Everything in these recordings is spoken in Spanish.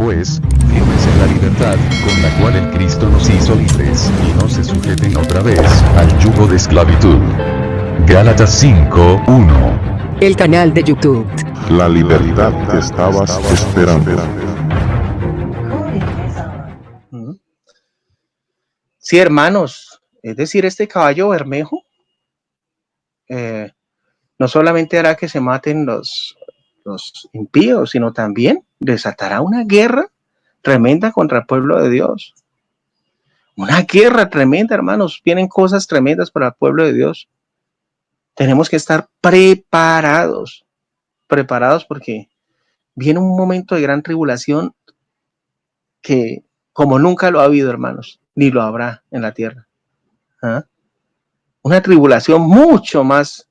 pues, firmes en la libertad, con la cual el Cristo nos hizo libres, y no se sujeten otra vez al yugo de esclavitud. Gálatas 5:1. El canal de YouTube. La libertad que estabas esperando. Sí, hermanos, es decir, este caballo bermejo no solamente hará que se maten los impíos, sino también desatará una guerra tremenda contra el pueblo de Dios. Una guerra tremenda, hermanos. Vienen cosas tremendas para el pueblo de Dios. Tenemos que estar preparados porque viene un momento de gran tribulación que como nunca lo ha habido, hermanos, ni lo habrá en la tierra. ¿Ah? Una tribulación mucho más,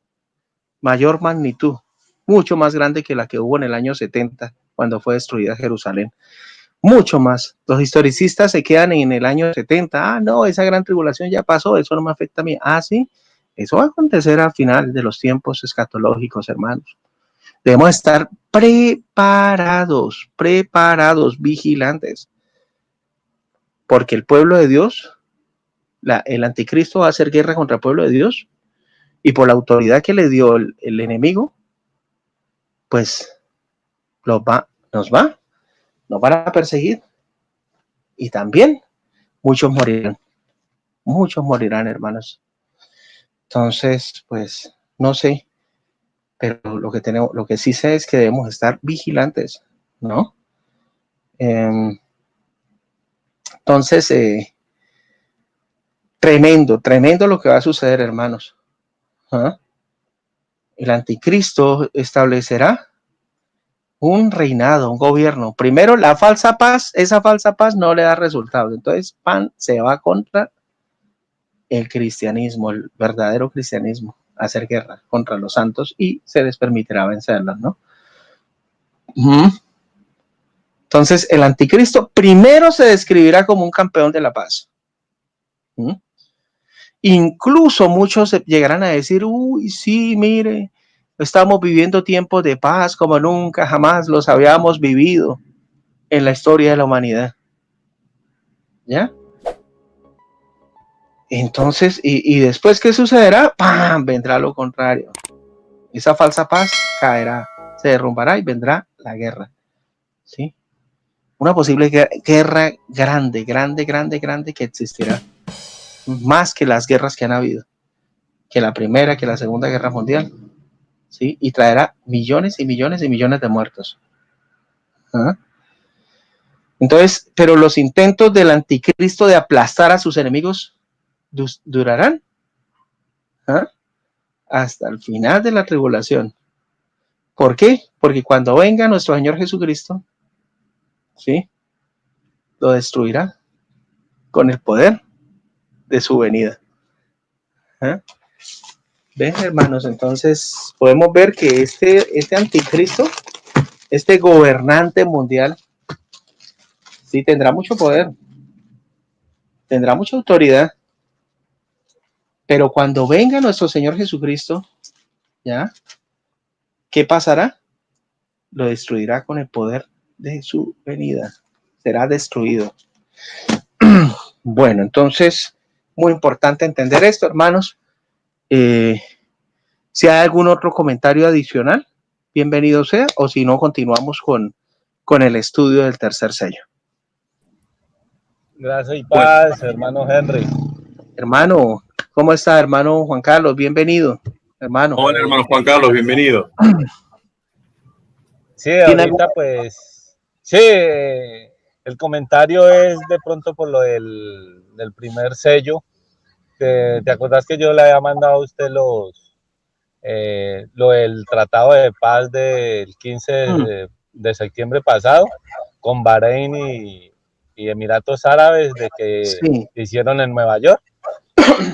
mayor magnitud, mucho más grande que la que hubo en el año 70, cuando fue destruida Jerusalén. Mucho más. Los historicistas se quedan en el año 70. Ah, no, esa gran tribulación ya pasó, eso no me afecta a mí. Ah, sí, eso va a acontecer al final de los tiempos escatológicos, hermanos. Debemos estar preparados, vigilantes. Porque el pueblo de Dios, el anticristo va a hacer guerra contra el pueblo de Dios, y por la autoridad que le dio el enemigo, pues nos van a perseguir, y también muchos morirán, hermanos. Entonces, pues, no sé, pero lo que sí sé es que debemos estar vigilantes, ¿no? Entonces, tremendo lo que va a suceder, hermanos. ¿Ah? El anticristo establecerá un reinado, un gobierno. Primero, la falsa paz, esa falsa paz no le da resultados. Entonces, se va contra el cristianismo, el verdadero cristianismo, a hacer guerra contra los santos y se les permitirá vencerlos, ¿no? Entonces, el anticristo primero se describirá como un campeón de la paz. Incluso muchos llegarán a decir, uy, sí, mire, estamos viviendo tiempos de paz como nunca, jamás los habíamos vivido en la historia de la humanidad. ¿Ya? Entonces, y después, ¿qué sucederá? ¡Pam! Vendrá lo contrario. Esa falsa paz caerá, se derrumbará y vendrá la guerra. ¿Sí? Una posible guerra grande que existirá. Más que las guerras que han habido. Que la Primera, que la Segunda Guerra Mundial. ¿Sí? Y traerá millones y millones y millones de muertos. ¿Ah? Entonces, pero los intentos del anticristo de aplastar a sus enemigos durarán. ¿Ah? Hasta el final de la tribulación. ¿Por qué? Porque cuando venga nuestro Señor Jesucristo, ¿sí? Lo destruirá con el poder de su venida. ¿Ah? ¿Ven, hermanos? Entonces podemos ver que este anticristo, este gobernante mundial, sí tendrá mucho poder, tendrá mucha autoridad, pero cuando venga nuestro Señor Jesucristo, ¿ya? ¿Qué pasará? Lo destruirá con el poder de su venida. Será destruido. Bueno, entonces, muy importante entender esto, hermanos. Si hay algún otro comentario adicional, bienvenido sea, o si no, continuamos con el estudio del tercer sello. Gracias y paz, hermano Henry. Hermano, ¿cómo está, hermano Juan Carlos? Bienvenido, hermano. Hola, hermano Juan Carlos, bienvenido. Sí, ahorita pues, sí, el comentario es de pronto por lo del primer sello. ¿Te acordás que yo le había mandado a usted lo del tratado de paz del 15 de septiembre pasado con Bahrein y Emiratos Árabes de que sí hicieron en Nueva York?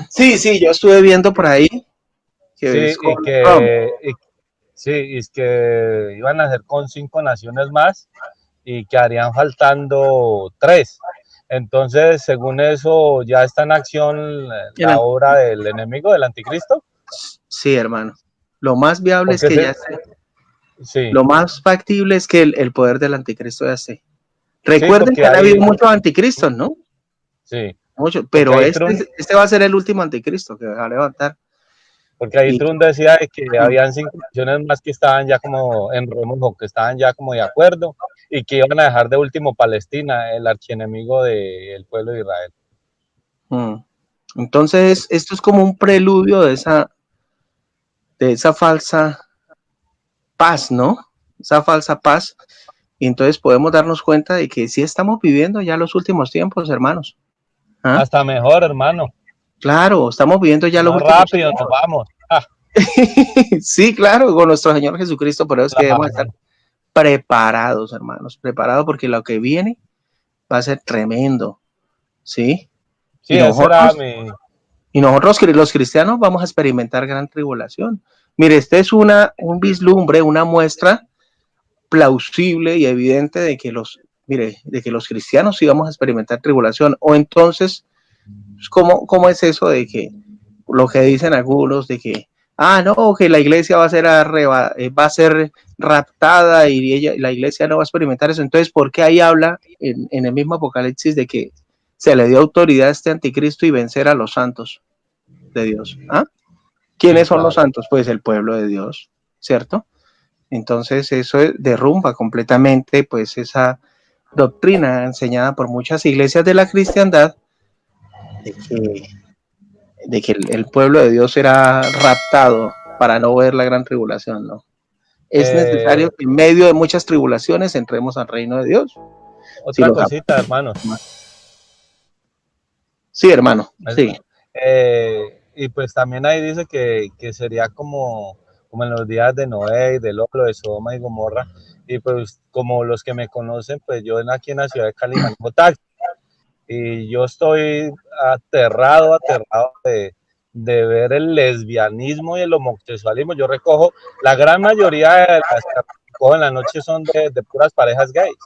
Sí, yo estuve viendo por ahí que sí, es que iban a hacer con 5 naciones más y que harían faltando 3. Entonces, según eso, ya está en acción la obra del enemigo, del anticristo. Sí, hermano. Lo más viable es que ya esté. Sí. Lo más factible es que el poder del anticristo ya esté. Recuerden que han habido muchos anticristos, ¿no? Sí. Muchos, pero este va a ser el último anticristo que va a levantar. Porque ahí Trump decía que habían 5 naciones más que estaban ya como en remojo, que estaban ya como de acuerdo y que iban a dejar de último Palestina, el archienemigo del pueblo de Israel. Entonces, esto es como un preludio de esa falsa paz, ¿no? Esa falsa paz. Y entonces podemos darnos cuenta de que sí estamos viviendo ya los últimos tiempos, hermanos. Hasta mejor, hermano. Claro, estamos viviendo ya los últimos rápido tiempos. Nos vamos. Sí, claro, con nuestro Señor Jesucristo, por eso es que debemos estar preparados, hermanos, preparados porque lo que viene va a ser tremendo, ¿sí? Sí, y nosotros los cristianos vamos a experimentar gran tribulación. Mire, este es un vislumbre, una muestra plausible y evidente de que los cristianos sí vamos a experimentar tribulación. O entonces, ¿cómo es eso de que lo que dicen algunos de que no, que la iglesia va a ser raptada y la iglesia no va a experimentar eso? Entonces, ¿por qué ahí habla en el mismo Apocalipsis de que se le dio autoridad a este anticristo y vencer a los santos de Dios? ¿Quiénes son los santos? Pues el pueblo de Dios, ¿cierto? Entonces eso derrumba completamente pues esa doctrina enseñada por muchas iglesias de la cristiandad de que el pueblo de Dios será raptado para no ver la gran tribulación, ¿no? Es necesario que en medio de muchas tribulaciones entremos al reino de Dios. Otra cosita, hermano. Sí, hermano, sí. Y pues también ahí dice que sería como en los días de Noé y de Lolo, de Sodoma y Gomorra. Y pues como los que me conocen, pues yo aquí en la ciudad de Cali manejo taxi. Y yo estoy aterrado de ver el lesbianismo y el homosexualismo. Yo recojo, la gran mayoría de las que recojo en la noche son de puras parejas gays.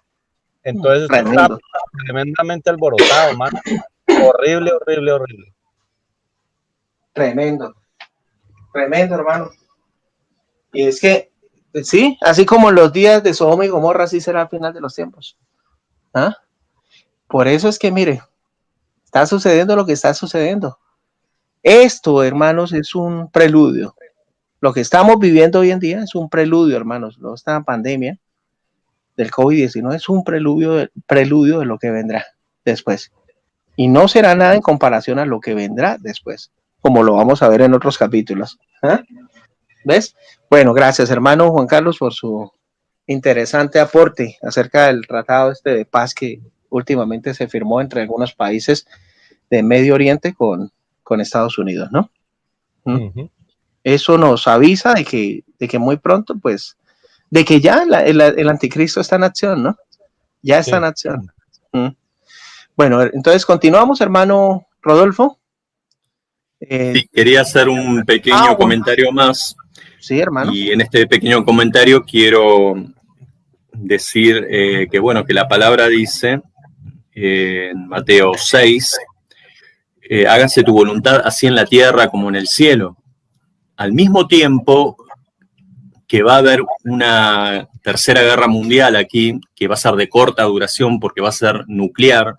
Entonces esto está tremendamente alborotado, mano. Horrible, horrible, horrible. Tremendo, hermano. Y es que, sí, así como los días de Sodoma y Gomorra, así será al final de los tiempos. Por eso es que, mire, está sucediendo lo que está sucediendo. Esto, hermanos, es un preludio. Lo que estamos viviendo hoy en día es un preludio, hermanos. Esta pandemia del COVID-19 es un preludio de lo que vendrá después. Y no será nada en comparación a lo que vendrá después, como lo vamos a ver en otros capítulos. ¿Ves? Bueno, gracias, hermano Juan Carlos, por su interesante aporte acerca del tratado de paz que últimamente se firmó entre algunos países de Medio Oriente con Estados Unidos, ¿no? Eso nos avisa de que muy pronto, pues, de que ya el anticristo está en acción, ¿no? Ya está en acción. Bueno, entonces continuamos, hermano Rodolfo. Sí, quería hacer un pequeño comentario más. Sí, hermano. Y en este pequeño comentario quiero decir que, bueno, que la palabra dice en Mateo 6, hágase tu voluntad así en la tierra como en el cielo. Al mismo tiempo que va a haber una tercera guerra mundial aquí, que va a ser de corta duración porque va a ser nuclear,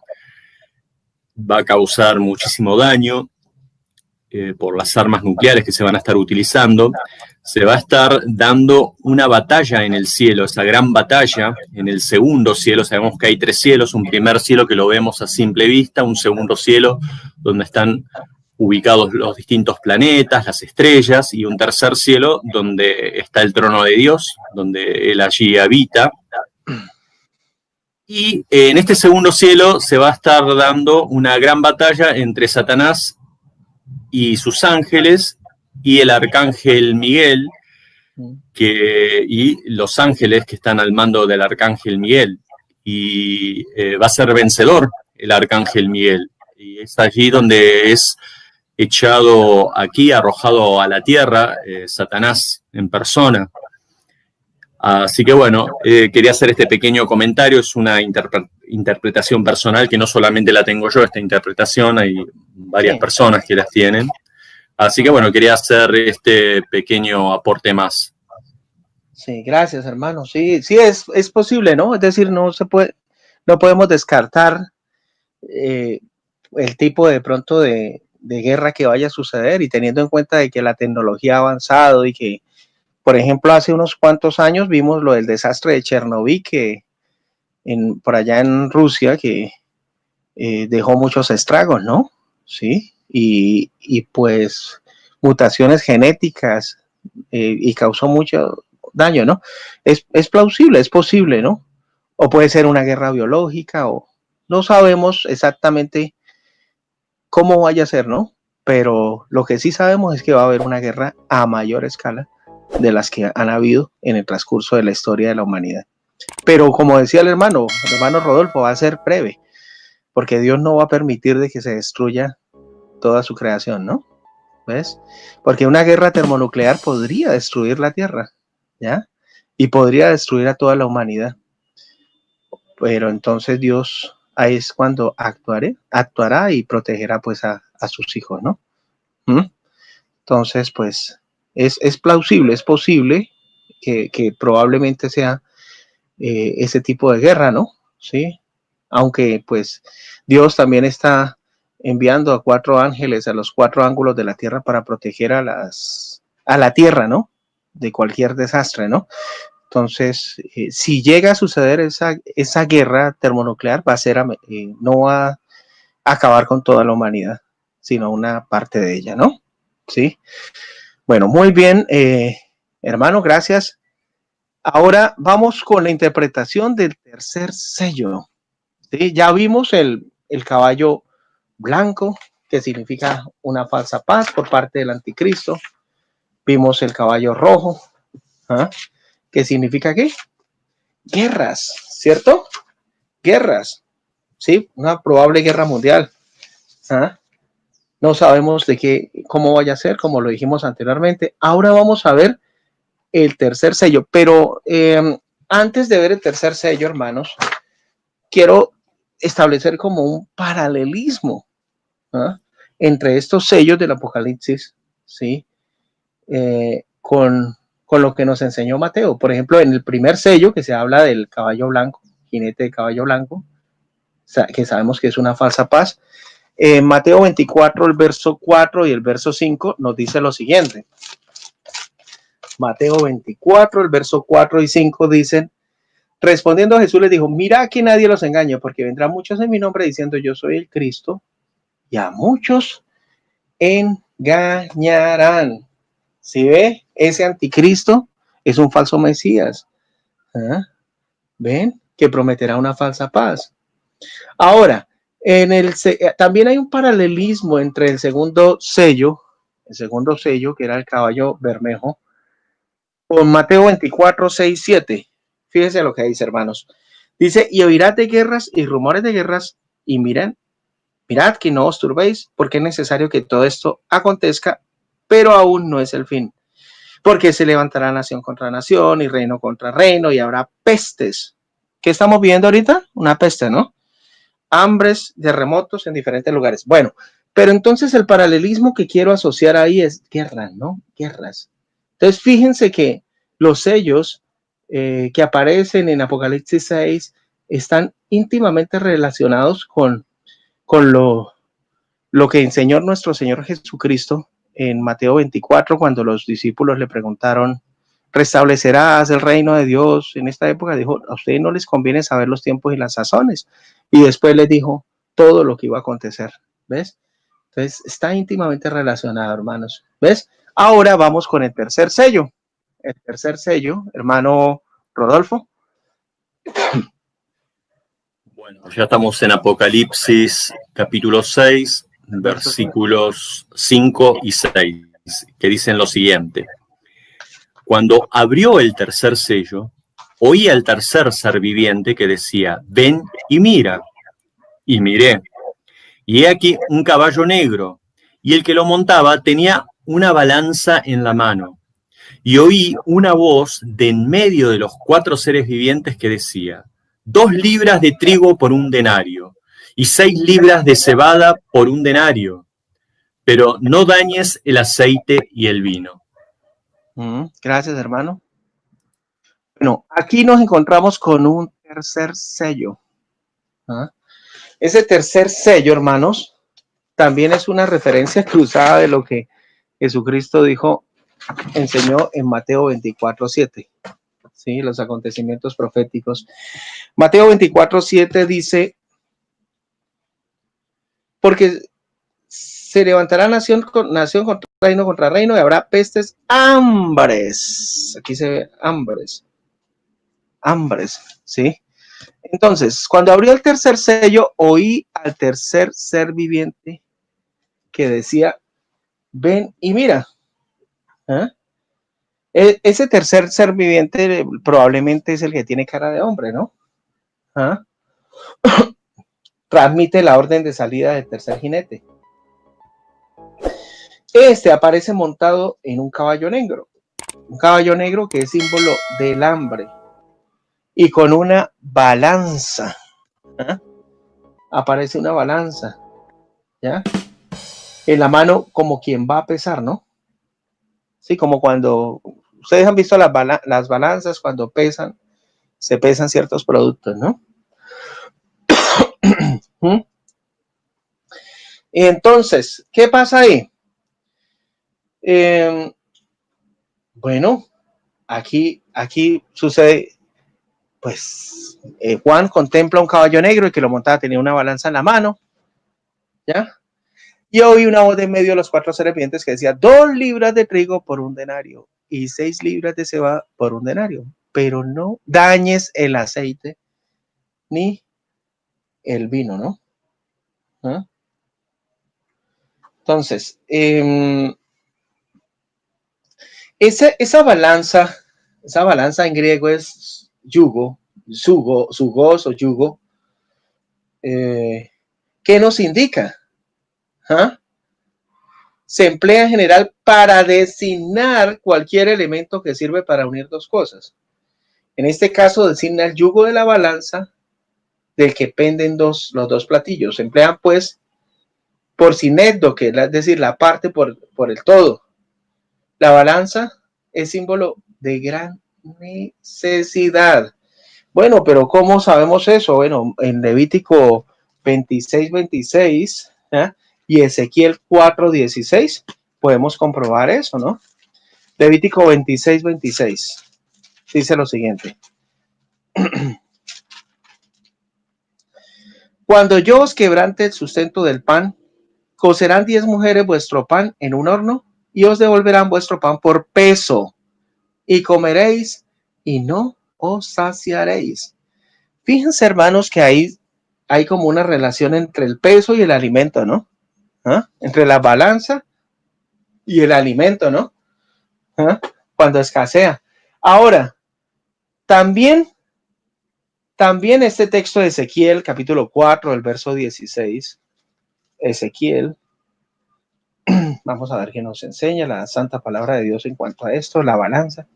va a causar muchísimo daño por las armas nucleares que se van a estar utilizando. Se va a estar dando una batalla en el cielo, esa gran batalla en el segundo cielo. Sabemos que hay 3 cielos, un primer cielo que lo vemos a simple vista, un segundo cielo donde están ubicados los distintos planetas, las estrellas, y un tercer cielo donde está el trono de Dios, donde Él allí habita. Y en este segundo cielo se va a estar dando una gran batalla entre Satanás y sus ángeles y el arcángel Miguel, y los ángeles que están al mando del arcángel Miguel. Y va a ser vencedor el arcángel Miguel. Y es allí donde es echado aquí, arrojado a la tierra, Satanás en persona. Así que bueno, quería hacer este pequeño comentario. Es una interpretación personal que no solamente la tengo yo, esta interpretación, hay varias personas que las tienen. Así que bueno, quería hacer este pequeño aporte más. Sí, gracias, hermano. Sí, es posible, ¿no? Es decir, no no podemos descartar el tipo de pronto de guerra que vaya a suceder, y teniendo en cuenta de que la tecnología ha avanzado y que, por ejemplo, hace unos cuantos años vimos lo del desastre de Chernobyl, que por allá en Rusia, que dejó muchos estragos, ¿no? Sí, y pues mutaciones genéticas, y causó mucho daño, ¿no? Es plausible, es posible, ¿no? O puede ser una guerra biológica, o no sabemos exactamente cómo vaya a ser, ¿no? Pero lo que sí sabemos es que va a haber una guerra a mayor escala de las que han habido en el transcurso de la historia de la humanidad. Pero como decía el hermano Rodolfo, va a ser breve, porque Dios no va a permitir de que se destruya toda su creación, ¿no? ¿Ves? Porque una guerra termonuclear podría destruir la Tierra, ¿ya? Y podría destruir a toda la humanidad. Pero entonces Dios ahí es cuando actuará y protegerá pues a sus hijos, ¿no? Entonces, pues, es plausible, es posible que probablemente sea ese tipo de guerra, ¿no? Sí, aunque pues Dios también está enviando a 4 ángeles a los 4 ángulos de la tierra para proteger a la tierra, ¿no? De cualquier desastre, ¿no? Entonces, si llega a suceder esa guerra termonuclear, va a ser, no va a acabar con toda la humanidad, sino una parte de ella, ¿no? Sí. Bueno, muy bien, hermano, gracias. Ahora vamos con la interpretación del tercer sello. ¿Sí? Ya vimos el caballo blanco, que significa una falsa paz por parte del anticristo. Vimos el caballo rojo, ¿ah? ¿Qué significa qué? Guerras, ¿cierto? Guerras, ¿sí? Una probable guerra mundial. ¿Ah? No sabemos cómo vaya a ser, como lo dijimos anteriormente. Ahora vamos a ver el tercer sello, pero antes de ver el tercer sello, hermanos, quiero establecer como un paralelismo, ¿ah? Entre estos sellos del Apocalipsis, ¿sí? Con lo que nos enseñó Mateo. Por ejemplo, en el primer sello, que se habla del caballo blanco, jinete de caballo blanco, que sabemos que es una falsa paz, Mateo 24, el verso 4 y el verso 5 nos dice lo siguiente. Mateo 24, el verso 4 y 5 dicen: respondiendo Jesús les dijo, mira que nadie los engañe, porque vendrán muchos en mi nombre diciendo yo soy el Cristo, y a muchos engañarán. ¿Sí ve? Ese anticristo es un falso Mesías. ¿Ah? ¿Ven? Que prometerá una falsa paz. Ahora, también hay un paralelismo entre el segundo sello, que era el caballo bermejo, con Mateo 24, 6, 7. Fíjense lo que dice, hermanos. Dice, y oirás de guerras y rumores de guerras, y mirad que no os turbéis, porque es necesario que todo esto acontezca, pero aún no es el fin. Porque se levantará nación contra nación y reino contra reino, y habrá pestes. ¿Qué estamos viendo ahorita? Una peste, ¿no? Hambres, terremotos en diferentes lugares. Bueno, pero entonces el paralelismo que quiero asociar ahí es guerras, ¿no? Guerras. Entonces fíjense que los sellos que aparecen en Apocalipsis 6 están íntimamente relacionados con lo que enseñó nuestro Señor Jesucristo en Mateo 24, cuando los discípulos le preguntaron, ¿restablecerás el reino de Dios en esta época? Dijo, a ustedes no les conviene saber los tiempos y las sazones. Y después les dijo todo lo que iba a acontecer. ¿Ves? Entonces está íntimamente relacionado, hermanos. ¿Ves? Ahora vamos con el tercer sello. El tercer sello, hermano Rodolfo. Bueno, ya estamos en Apocalipsis capítulo 6, versículos 5 y 6, que dicen lo siguiente. Cuando abrió el tercer sello, oí al tercer ser viviente que decía, ven y mira. Y miré, y he aquí un caballo negro, y el que lo montaba tenía una balanza en la mano. Y oí una voz de en medio de los 4 seres vivientes que decía, 2 libras de trigo por un denario, y 6 libras de cebada por un denario, pero no dañes el aceite y el vino. Gracias, hermano. Bueno, aquí nos encontramos con un tercer sello. ¿Ah? Ese tercer sello, hermanos, también es una referencia cruzada de lo que Jesucristo enseñó en Mateo 24:7. ¿Sí? Los acontecimientos proféticos. Mateo 24:7 dice, porque se levantará nación contra reino y habrá pestes, hambres. Aquí se ve hambres, ¿sí? Entonces, cuando abrió el tercer sello, oí al tercer ser viviente que decía, ven y mira. ¿Ah? Ese tercer ser viviente probablemente es el que tiene cara de hombre, ¿no? ¿Ah? Transmite la orden de salida del tercer jinete. Este aparece montado en un caballo negro que es símbolo del hambre, y con una balanza. ¿Ah? Aparece una balanza, ¿ya? En la mano, como quien va a pesar, ¿no? Sí, como cuando ustedes han visto las balanzas cuando se pesan ciertos productos, ¿no? Y entonces, ¿qué pasa ahí? Bueno, aquí sucede, pues, Juan contempla un caballo negro y que lo montaba, tenía una balanza en la mano, ¿ya? Y oí una voz de en medio de los 4 seres vivientes que decía, 2 libras de trigo por 1 denario y 6 libras de cebada por 1 denario, pero no dañes el aceite ni el vino, ¿no? ¿Ah? Entonces, esa balanza en griego es yugo, sugos o yugo. ¿Qué nos indica? ¿Ah? Se emplea en general para designar cualquier elemento que sirve para unir 2 cosas. En este caso designa el yugo de la balanza del que penden los 2 platillos. Se emplean pues por sinécdoque, es decir, la parte por el todo. La balanza es símbolo de gran necesidad. Bueno, pero ¿cómo sabemos eso? Bueno, en Levítico 26:26 ¿eh? y Ezequiel 4:16 podemos comprobar eso, ¿no? Levítico 26:26 dice lo siguiente. Cuando yo os quebrante el sustento del pan, cocerán 10 mujeres vuestro pan en un horno y os devolverán vuestro pan por peso, y comeréis y no os saciaréis. Fíjense, hermanos, que hay como una relación entre el peso y el alimento, ¿no? ¿Ah? Entre la balanza y el alimento, ¿no? ¿Ah? Cuando escasea. Ahora, también este texto de Ezequiel, capítulo 4, el verso 16, Ezequiel, vamos a ver qué nos enseña la santa palabra de Dios en cuanto a esto, la balanza,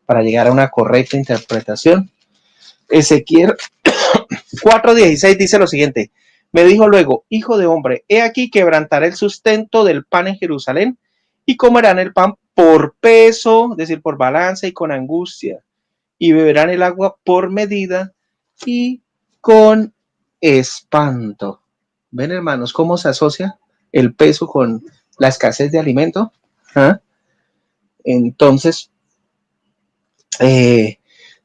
para llegar a una correcta interpretación. Ezequiel 4:16 dice lo siguiente: me dijo luego, hijo de hombre, he aquí quebrantaré el sustento del pan en Jerusalén, y comerán el pan por peso, es decir, por balanza y con angustia, y beberán el agua por medida y con espanto. ¿Ven, hermanos, cómo se asocia el peso con la escasez de alimento? ¿Ah? Entonces,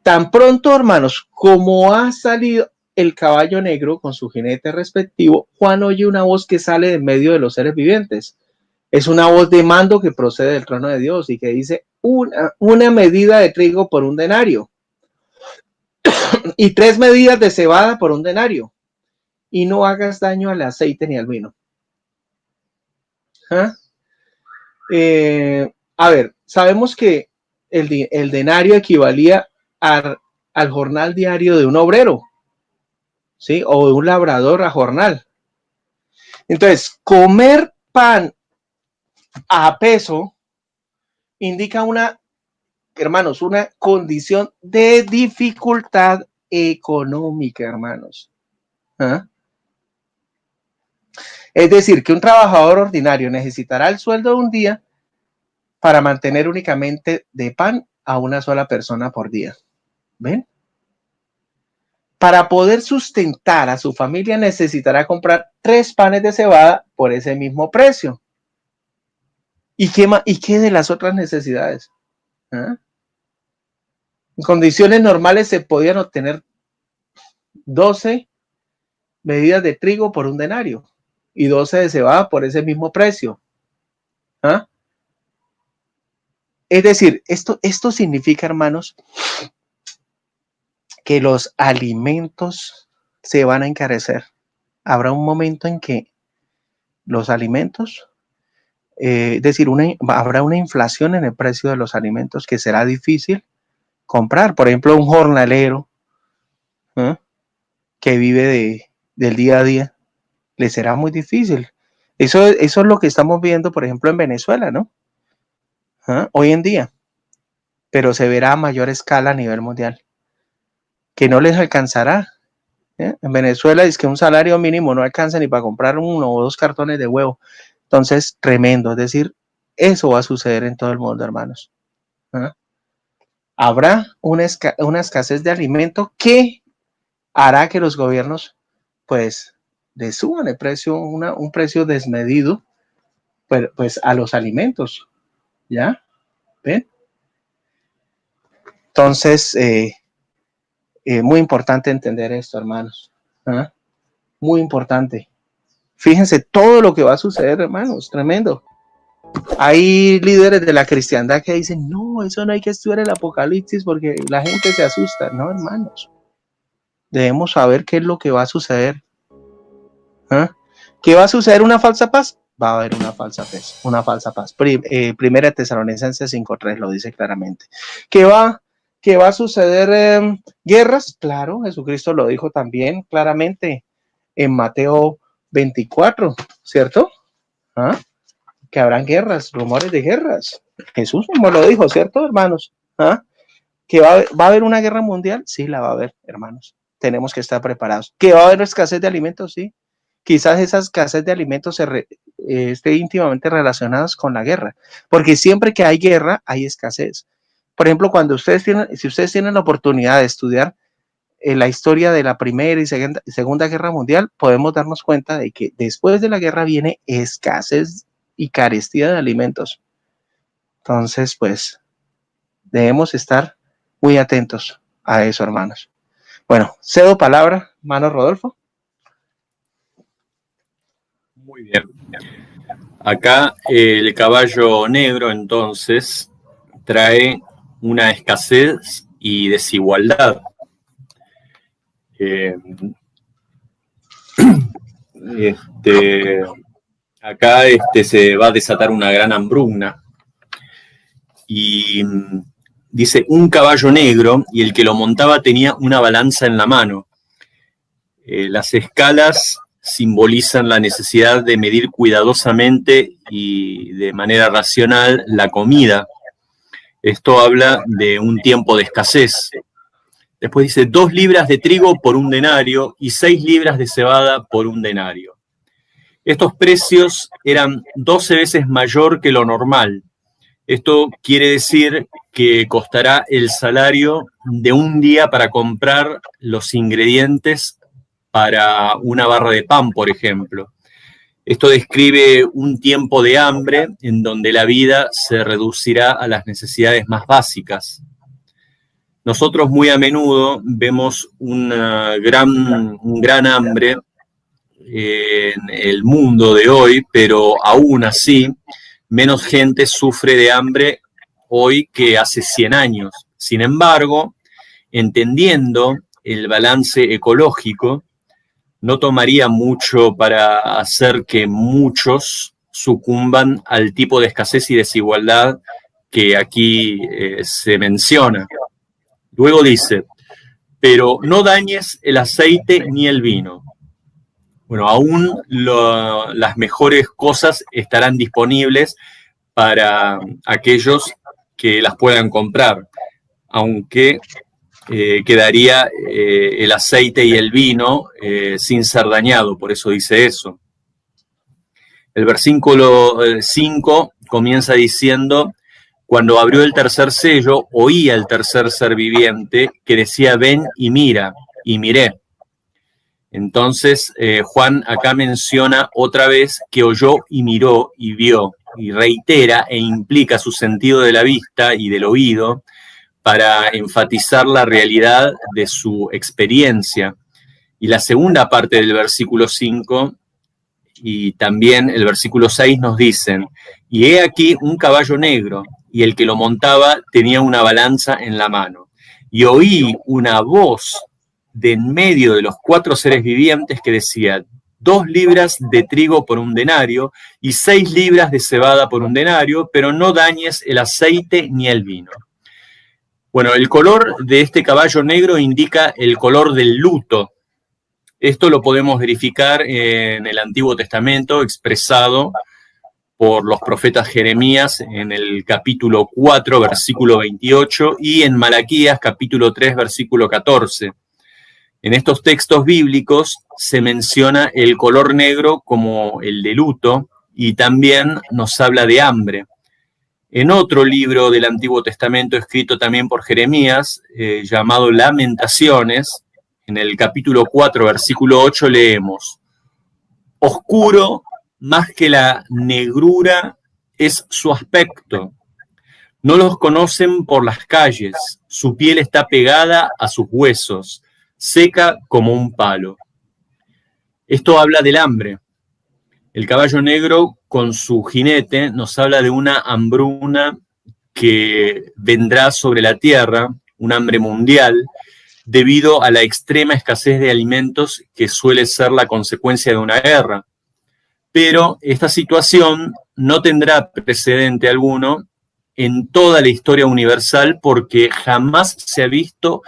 tan pronto, hermanos, como ha salido el caballo negro con su jinete respectivo, Juan oye una voz que sale de medio de los seres vivientes. Es una voz de mando que procede del trono de Dios y que dice una medida de trigo por 1 denario y 3 medidas de cebada por 1 denario, y no hagas daño al aceite ni al vino. ¿Ah? A ver, sabemos que el denario equivalía al jornal diario de un obrero, ¿sí? O de un labrador a jornal. Entonces, comer pan a peso indica hermanos, una condición de dificultad económica, hermanos. ¿Ah? Es decir, que un trabajador ordinario necesitará el sueldo de un día para mantener únicamente de pan a una sola persona por día. ¿Ven? para poder sustentar a su familia necesitará comprar 3 panes de cebada por ese mismo precio. ¿Y qué de las otras necesidades? ¿Ah? En condiciones normales se podían obtener 12 medidas de trigo por un denario y 12 de cebada por ese mismo precio. ¿Ah? Es decir, esto significa, hermanos, que los alimentos se van a encarecer. Habrá un momento en que los alimentos, es decir, habrá una inflación en el precio de los alimentos que será difícil comprar. Por ejemplo, un jornalero que vive del día a día, le será muy difícil. Eso es lo que estamos viendo, por ejemplo, en Venezuela, ¿no? Hoy en día. Pero se verá a mayor escala a nivel mundial, que no les alcanzará. En Venezuela es que un salario mínimo no alcanza ni para comprar 1 o 2 cartones de huevo. Entonces, tremendo. Es decir, eso va a suceder en todo el mundo, hermanos. Habrá una escasez de alimento que hará que los gobiernos, pues, le suban el precio, un precio desmedido, pues, a los alimentos. ¿Ya? ¿Ven? Entonces, muy importante entender esto, hermanos. Muy importante. Fíjense todo lo que va a suceder, hermanos. Tremendo. Hay líderes de la cristiandad que dicen, no, eso no hay que estudiar el Apocalipsis porque la gente se asusta. No, hermanos. Debemos saber qué es lo que va a suceder. ¿Qué va a suceder? ¿Una falsa paz? Va a haber una falsa paz. Primera Tesalonicenses 5:3 lo dice claramente. ¿Qué va a suceder? ¿Guerras? Claro, Jesucristo lo dijo también claramente en Mateo 24, ¿cierto? Que habrán guerras, rumores de guerras. Jesús mismo lo dijo, ¿cierto, hermanos? ¿Que va a haber una guerra mundial? Sí, la va a haber, hermanos. Tenemos que estar preparados. ¿Que va a haber escasez de alimentos? Sí. Quizás esa escasez de alimentos esté íntimamente relacionada con la guerra, porque siempre que hay guerra hay escasez. Por ejemplo, si ustedes tienen la oportunidad de estudiar la historia de la Primera y Segunda Guerra Mundial, podemos darnos cuenta de que después de la guerra viene escasez y carestía de alimentos. Entonces, pues, debemos estar muy atentos a eso, hermanos. Bueno, cedo palabra, hermano Rodolfo. Muy bien. Acá el caballo negro entonces trae una escasez y desigualdad. Acá se va a desatar una gran hambruna. Y dice, un caballo negro, y el que lo montaba tenía una balanza en la mano. Las escalas simbolizan la necesidad de medir cuidadosamente y de manera racional la comida. Esto habla de un tiempo de escasez. Después dice 2 libras de trigo por un denario y 6 libras de cebada por un denario. Estos precios eran 12 veces mayor que lo normal. Esto quiere decir que costará el salario de un día para comprar los ingredientes para una barra de pan, por ejemplo. Esto describe un tiempo de hambre en donde la vida se reducirá a las necesidades más básicas. Nosotros muy a menudo vemos un gran hambre en el mundo de hoy, pero aún así, menos gente sufre de hambre hoy que hace 100 años. Sin embargo, entendiendo el balance ecológico, no tomaría mucho para hacer que muchos sucumban al tipo de escasez y desigualdad que aquí se menciona. Luego dice, pero no dañes el aceite ni el vino. Bueno, aún las mejores cosas estarán disponibles para aquellos que las puedan comprar, aunque quedaría el aceite y el vino sin ser dañado, por eso dice eso. El versículo 5 comienza diciendo, cuando abrió el tercer sello, oía el tercer ser viviente que decía, ven y mira. y miré. Entonces, Juan acá menciona otra vez que oyó y miró y vio, y reitera e implica su sentido de la vista y del oído para enfatizar la realidad de su experiencia. Y la segunda parte del versículo 5 y también el versículo 6 nos dicen, y he aquí un caballo negro, y el que lo montaba tenía una balanza en la mano. Y oí una voz de en medio de los 4 seres vivientes que decía, 2 libras de trigo por un denario y 6 libras de cebada por un denario, pero no dañes el aceite ni el vino. Bueno, el color de este caballo negro indica el color del luto. Esto lo podemos verificar en el Antiguo Testamento, expresado por los profetas Jeremías en el capítulo 4, versículo 28, y en Malaquías, capítulo 3, versículo 14. En estos textos bíblicos se menciona el color negro como el de luto y también nos habla de hambre. En otro libro del Antiguo Testamento, escrito también por Jeremías, llamado Lamentaciones, en el capítulo 4, versículo 8, leemos, oscuro más que la negrura es su aspecto. No los conocen por las calles, su piel está pegada a sus huesos, seca como un palo. Esto habla del hambre. El caballo negro con su jinete nos habla de una hambruna que vendrá sobre la tierra, un hambre mundial, debido a la extrema escasez de alimentos que suele ser la consecuencia de una guerra. Pero esta situación no tendrá precedente alguno en toda la historia universal porque jamás se ha visto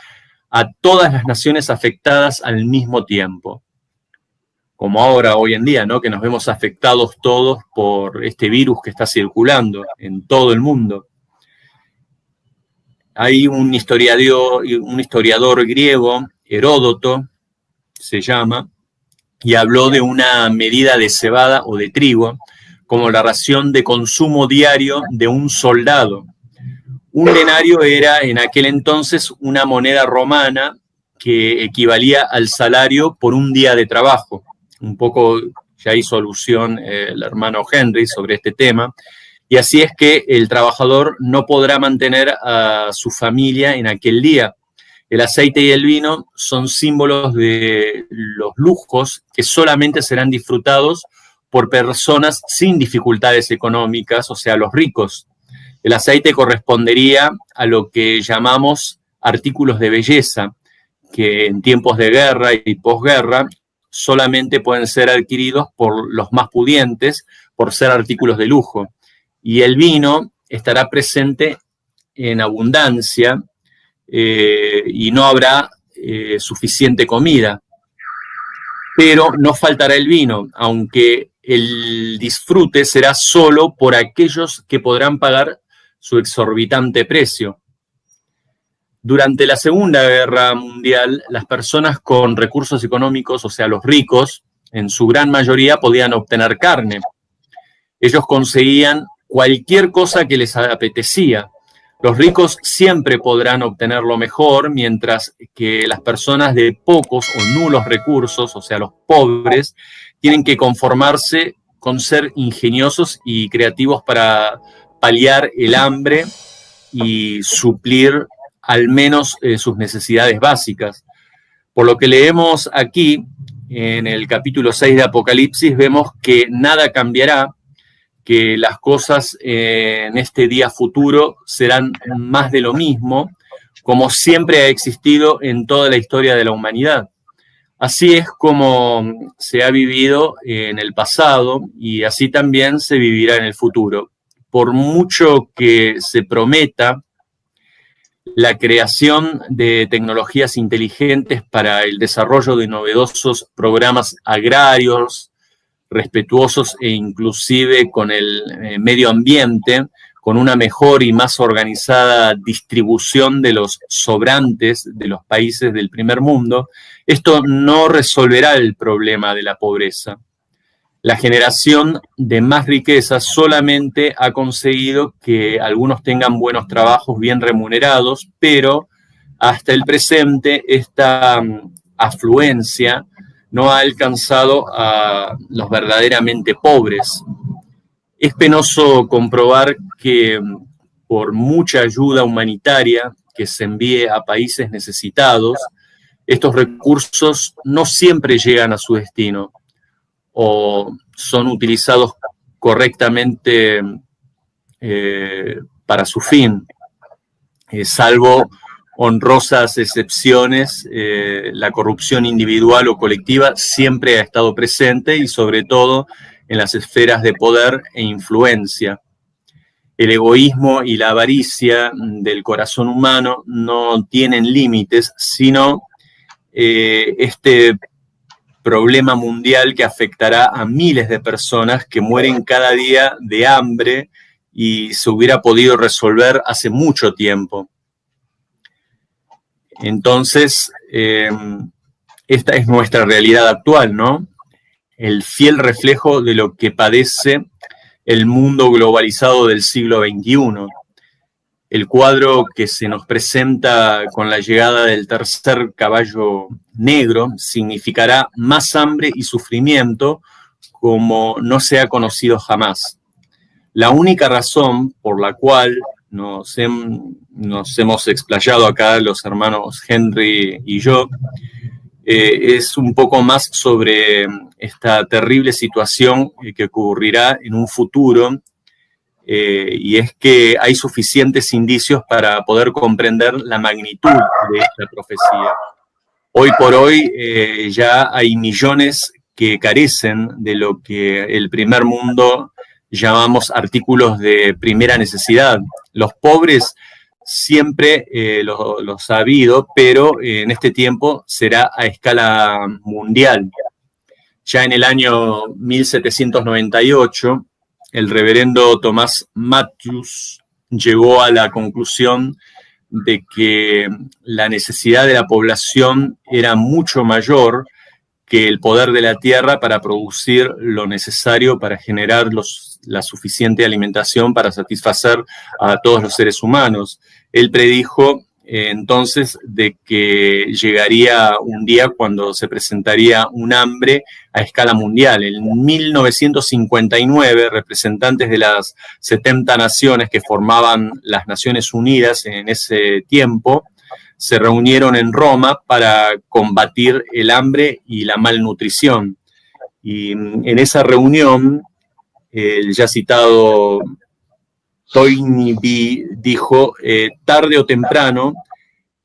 a todas las naciones afectadas al mismo tiempo. Como ahora, hoy en día, ¿no? Que nos vemos afectados todos por este virus que está circulando en todo el mundo. Hay un historiador griego, Heródoto, se llama, y habló de una medida de cebada o de trigo como la ración de consumo diario de un soldado. Un denario era en aquel entonces una moneda romana que equivalía al salario por un día de trabajo. Un poco ya hizo alusión el hermano Henry sobre este tema. Y así es que el trabajador no podrá mantener a su familia en aquel día. El aceite y el vino son símbolos de los lujos que solamente serán disfrutados por personas sin dificultades económicas, o sea, los ricos. El aceite correspondería a lo que llamamos artículos de belleza, que en tiempos de guerra y posguerra solamente pueden ser adquiridos por los más pudientes por ser artículos de lujo. Y el vino estará presente en abundancia y no habrá suficiente comida. Pero no faltará el vino, aunque el disfrute será solo por aquellos que podrán pagar su exorbitante precio. Durante la Segunda Guerra Mundial, las personas con recursos económicos, o sea, los ricos, en su gran mayoría podían obtener carne. Ellos conseguían cualquier cosa que les apetecía. Los ricos siempre podrán obtener lo mejor, mientras que las personas de pocos o nulos recursos, o sea, los pobres, tienen que conformarse con ser ingeniosos y creativos para paliar el hambre y suplir al menos sus necesidades básicas. Por lo que leemos aquí, en el capítulo 6 de Apocalipsis, vemos que nada cambiará, que las cosas en este día futuro serán más de lo mismo, como siempre ha existido en toda la historia de la humanidad. Así es como se ha vivido en el pasado y así también se vivirá en el futuro. Por mucho que se prometa la creación de tecnologías inteligentes para el desarrollo de novedosos programas agrarios, respetuosos e inclusive con el medio ambiente, con una mejor y más organizada distribución de los sobrantes de los países del primer mundo, esto no resolverá el problema de la pobreza. La generación de más riqueza solamente ha conseguido que algunos tengan buenos trabajos bien remunerados, pero hasta el presente esta afluencia no ha alcanzado a los verdaderamente pobres. Es penoso comprobar que por mucha ayuda humanitaria que se envíe a países necesitados, estos recursos no siempre llegan a su destino o son utilizados correctamente para su fin. Salvo honrosas excepciones, la corrupción individual o colectiva siempre ha estado presente y sobre todo en las esferas de poder e influencia. El egoísmo y la avaricia del corazón humano no tienen límites, sino este problema mundial que afectará a miles de personas que mueren cada día de hambre y se hubiera podido resolver hace mucho tiempo. Entonces, esta es nuestra realidad actual, ¿no? El fiel reflejo de lo que padece el mundo globalizado del siglo XXI. El cuadro que se nos presenta con la llegada del tercer caballo negro significará más hambre y sufrimiento como no se ha conocido jamás. La única razón por la cual nos hemos explayado acá los hermanos Henry y yo es un poco más sobre esta terrible situación que ocurrirá en un futuro, y es que hay suficientes indicios para poder comprender la magnitud de esta profecía. Hoy por hoy ya hay millones que carecen de lo que el primer mundo llamamos artículos de primera necesidad. Los pobres siempre los ha habido, pero en este tiempo será a escala mundial. Ya en el año 1798, el reverendo Tomás Matthews llegó a la conclusión de que la necesidad de la población era mucho mayor que el poder de la tierra para producir lo necesario para generar la suficiente alimentación para satisfacer a todos los seres humanos. Él predijo entonces de que llegaría un día cuando se presentaría un hambre a escala mundial. En 1959, representantes de las 70 naciones que formaban las Naciones Unidas en ese tiempo se reunieron en Roma para combatir el hambre y la malnutrición. Y en esa reunión, el ya citado Toynbee dijo, tarde o temprano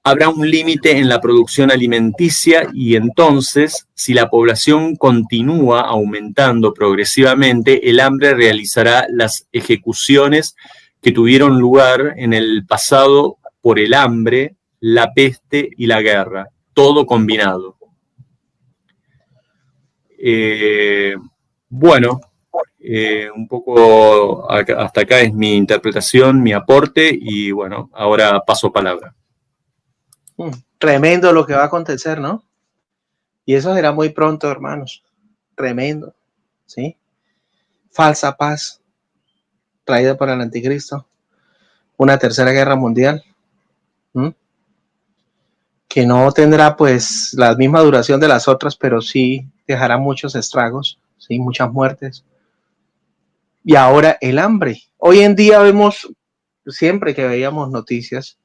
habrá un límite en la producción alimenticia y entonces, si la población continúa aumentando progresivamente, el hambre realizará las ejecuciones que tuvieron lugar en el pasado por el hambre, la peste y la guerra, todo combinado. Bueno, un poco hasta acá es mi interpretación, mi aporte, y bueno, ahora paso palabra. Tremendo lo que va a acontecer, ¿no? Y eso será muy pronto, hermanos. Tremendo, ¿sí? Falsa paz traída por el anticristo. Una tercera guerra mundial. Que no tendrá pues la misma duración de las otras, pero sí dejará muchos estragos, ¿sí? Muchas muertes. Y ahora el hambre. Hoy en día vemos, siempre que veíamos noticias,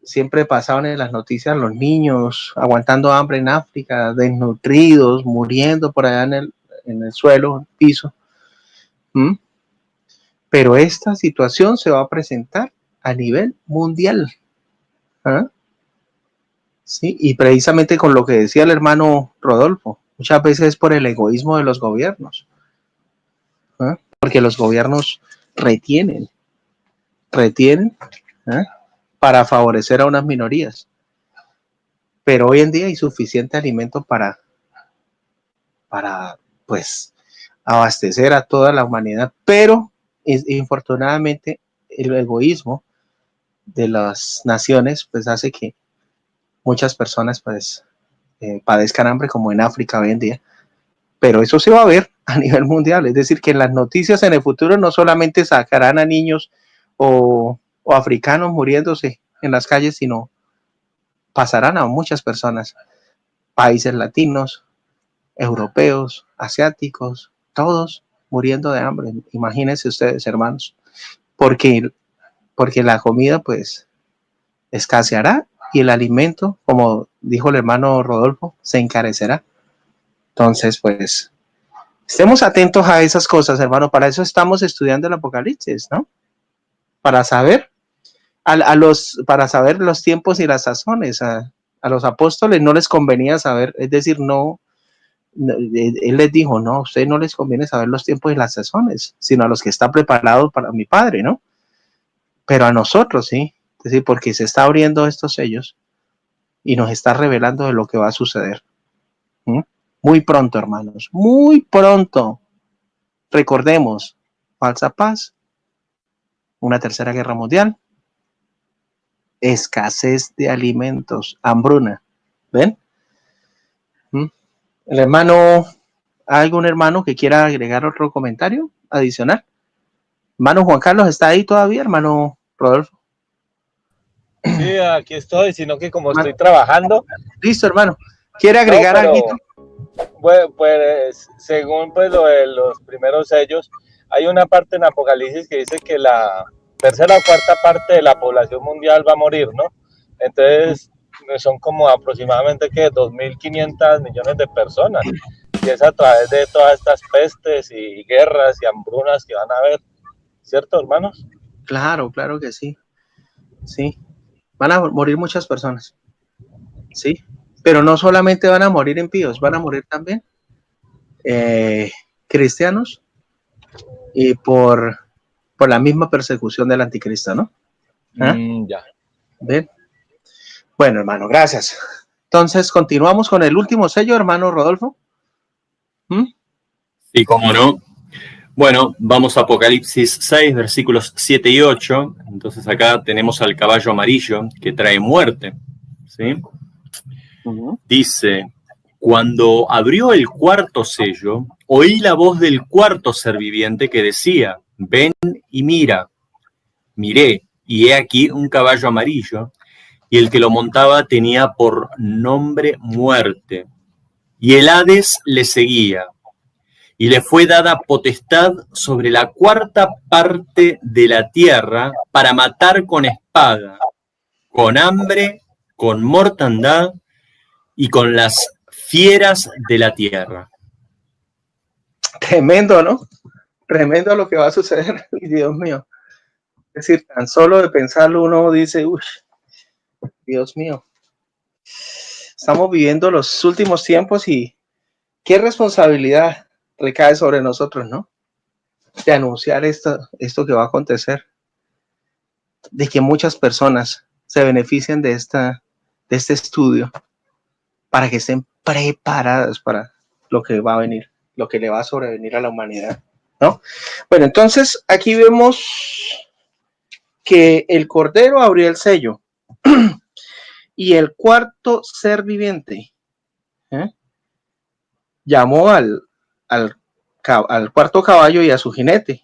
siempre pasaban en las noticias los niños aguantando hambre en África, desnutridos, muriendo por allá en el suelo, en el piso. Pero esta situación se va a presentar a nivel mundial. Sí, y precisamente con lo que decía el hermano Rodolfo, muchas veces es por el egoísmo de los gobiernos, porque los gobiernos retienen para favorecer a unas minorías, pero hoy en día hay suficiente alimento para pues abastecer a toda la humanidad, pero infortunadamente el egoísmo de las naciones pues hace que muchas personas pues padezcan hambre, como en África hoy en día, pero eso se va a ver a nivel mundial, es decir, que en las noticias en el futuro no solamente sacarán a niños o africanos muriéndose en las calles, sino pasarán a muchas personas países latinos, europeos, asiáticos, todos muriendo de hambre. Imagínense ustedes, hermanos, porque la comida pues escaseará y el alimento, como dijo el hermano Rodolfo, se encarecerá. Entonces, pues, estemos atentos a esas cosas, hermano. Para eso estamos estudiando el Apocalipsis, ¿no? Para saber para saber los tiempos y las sazones. A los apóstoles no les convenía saber, es decir, él les dijo, no, a ustedes no les conviene saber los tiempos y las sazones, sino a los que están preparados para mi Padre, ¿no? Pero a nosotros, sí, es decir, porque se está abriendo estos sellos y nos está revelando de lo que va a suceder. Muy pronto, hermanos, muy pronto. Recordemos, falsa paz, una tercera guerra mundial, escasez de alimentos, hambruna. ¿Ven? El hermano, ¿hay algún hermano que quiera agregar otro comentario adicional? Hermano Juan Carlos, ¿está ahí todavía, hermano Rodolfo? Sí, aquí estoy, sino que como estoy trabajando. Listo, hermano. ¿Quiere agregar algo? Pues según pues lo de los primeros sellos, hay una parte en Apocalipsis que dice que la tercera o cuarta parte de la población mundial va a morir, ¿no? Entonces son como aproximadamente que 2.500 millones de personas, y es a través de todas estas pestes y guerras y hambrunas que van a haber, ¿cierto, hermanos? Claro, claro que sí. Sí, van a morir muchas personas. Sí, pero no solamente van a morir impíos, van a morir también cristianos y por la misma persecución del anticristo, ¿no? Ya. ¿Ven? Bueno, hermano, gracias. Entonces, continuamos con el último sello, hermano Rodolfo. Sí, cómo no. Bueno, vamos a Apocalipsis 6, versículos 7 y 8. Entonces acá tenemos al caballo amarillo que trae muerte, ¿sí? Dice, cuando abrió el cuarto sello, oí la voz del cuarto ser viviente que decía, ven y mira. Miré, y he aquí un caballo amarillo, y el que lo montaba tenía por nombre Muerte, y el Hades le seguía, y le fue dada potestad sobre la cuarta parte de la tierra para matar con espada, con hambre, con mortandad y con las fieras de la tierra. Tremendo, ¿no? Tremendo lo que va a suceder, Dios mío. Es decir, tan solo de pensarlo uno dice, uy, Dios mío. Estamos viviendo los últimos tiempos y qué responsabilidad recae sobre nosotros, ¿no? De anunciar esto que va a acontecer. De que muchas personas se beneficien de este estudio para que estén preparadas para lo que va a venir, lo que le va a sobrevenir a la humanidad, ¿no? Bueno, entonces aquí vemos que el Cordero abrió el sello y el cuarto ser viviente llamó al cuarto caballo y a su jinete.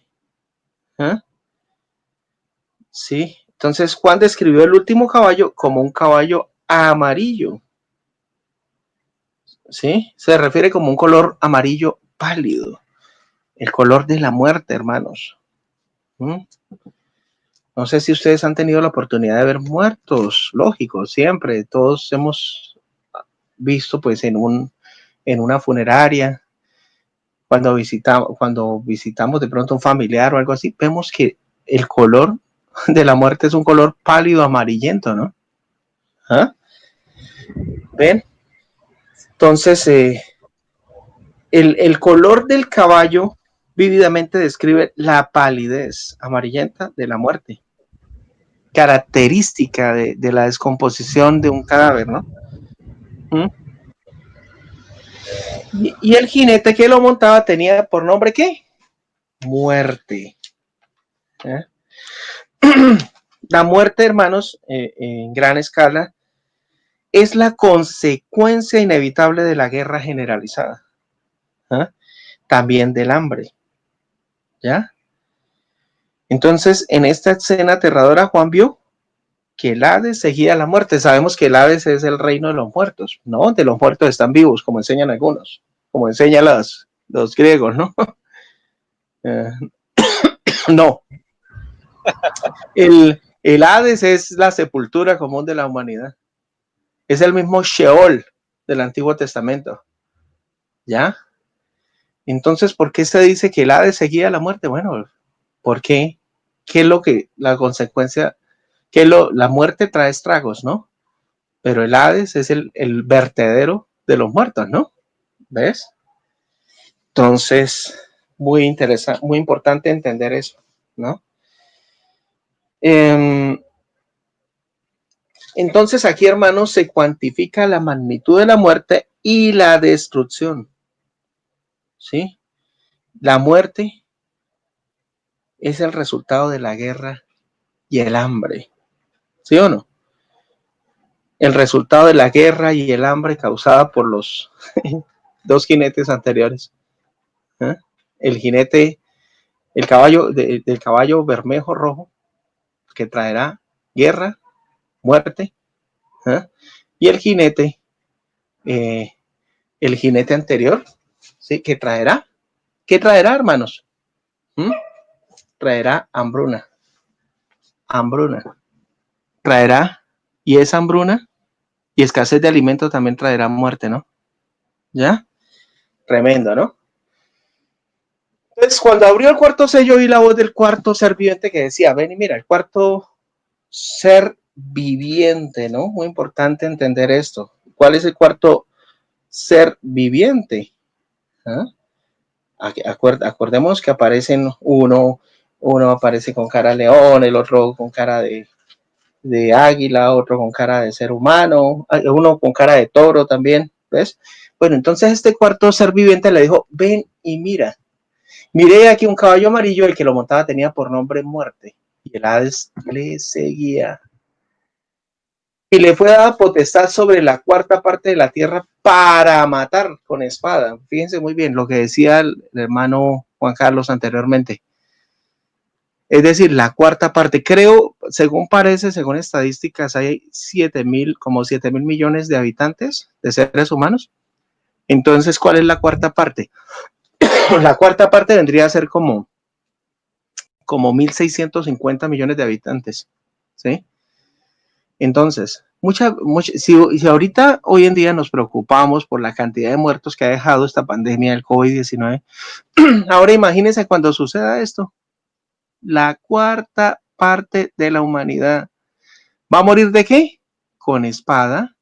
Sí, entonces Juan describió el último caballo como un caballo amarillo. Sí, se refiere como un color amarillo pálido, el color de la muerte, hermanos. No sé si ustedes han tenido la oportunidad de ver muertos, lógico, siempre, todos hemos visto pues en una funeraria, cuando visitamos de pronto un familiar o algo así, vemos que el color de la muerte es un color pálido amarillento, ¿no? ¿Ven? Entonces, el color del caballo vívidamente describe la palidez amarillenta de la muerte, característica de la descomposición de un cadáver, ¿no? Y el jinete que lo montaba tenía por nombre ¿qué? Muerte. La muerte, hermanos, en gran escala, es la consecuencia inevitable de la guerra generalizada. También del hambre. ¿Ya? Entonces, en esta escena aterradora, Juan vio que el Hades seguía la muerte. Sabemos que el Hades es el reino de los muertos, ¿no? De los muertos están vivos, como enseñan algunos, como enseñan los griegos, ¿no? No. El Hades es la sepultura común de la humanidad. Es el mismo Sheol del Antiguo Testamento. ¿Ya? Entonces, ¿por qué se dice que el Hades seguía la muerte? Bueno, ¿por qué? ¿Qué es lo que, la consecuencia? La muerte trae estragos, ¿no? Pero el Hades es el vertedero de los muertos, ¿no? ¿Ves? Entonces, muy interesante, muy importante entender eso, ¿no? Entonces aquí, hermanos, se cuantifica la magnitud de la muerte y la destrucción, ¿sí? La muerte es el resultado de la guerra y el hambre, ¿sí o no? El resultado de la guerra y el hambre causada por los dos jinetes anteriores. ¿Eh? El jinete, el caballo, del caballo bermejo rojo, que traerá guerra, muerte, ¿eh? Y el jinete anterior, ¿sí? ¿Qué traerá, hermanos? Traerá hambruna. Traerá, y esa hambruna y escasez de alimento también traerá muerte, ¿no? ¿Ya? Tremendo, ¿no? Entonces, cuando abrió el cuarto sello, oí la voz del cuarto ser viviente que decía, ven y mira, el cuarto ser viviente, ¿no? Muy importante entender esto. ¿Cuál es el cuarto ser viviente? ¿Ah? Acordemos que aparecen uno aparece con cara de león, el otro con cara de águila, otro con cara de ser humano, uno con cara de toro también, ¿ves? Bueno, entonces este cuarto ser viviente le dijo, ven y mira. Miré aquí un caballo amarillo, el que lo montaba tenía por nombre Muerte, y el Hades le seguía. Y le fue dada potestad sobre la cuarta parte de la tierra para matar con espada. Fíjense muy bien lo que decía el hermano Juan Carlos anteriormente. Es decir, la cuarta parte, creo, según parece, según estadísticas, hay 7.000 millones de habitantes, de seres humanos. Entonces, ¿cuál es la cuarta parte? La cuarta parte vendría a ser como 1.650 millones de habitantes, ¿sí? Entonces, si ahorita, hoy en día, nos preocupamos por la cantidad de muertos que ha dejado esta pandemia del COVID-19, ahora imagínense cuando suceda esto. La cuarta parte de la humanidad va a morir ¿de qué? Con espada,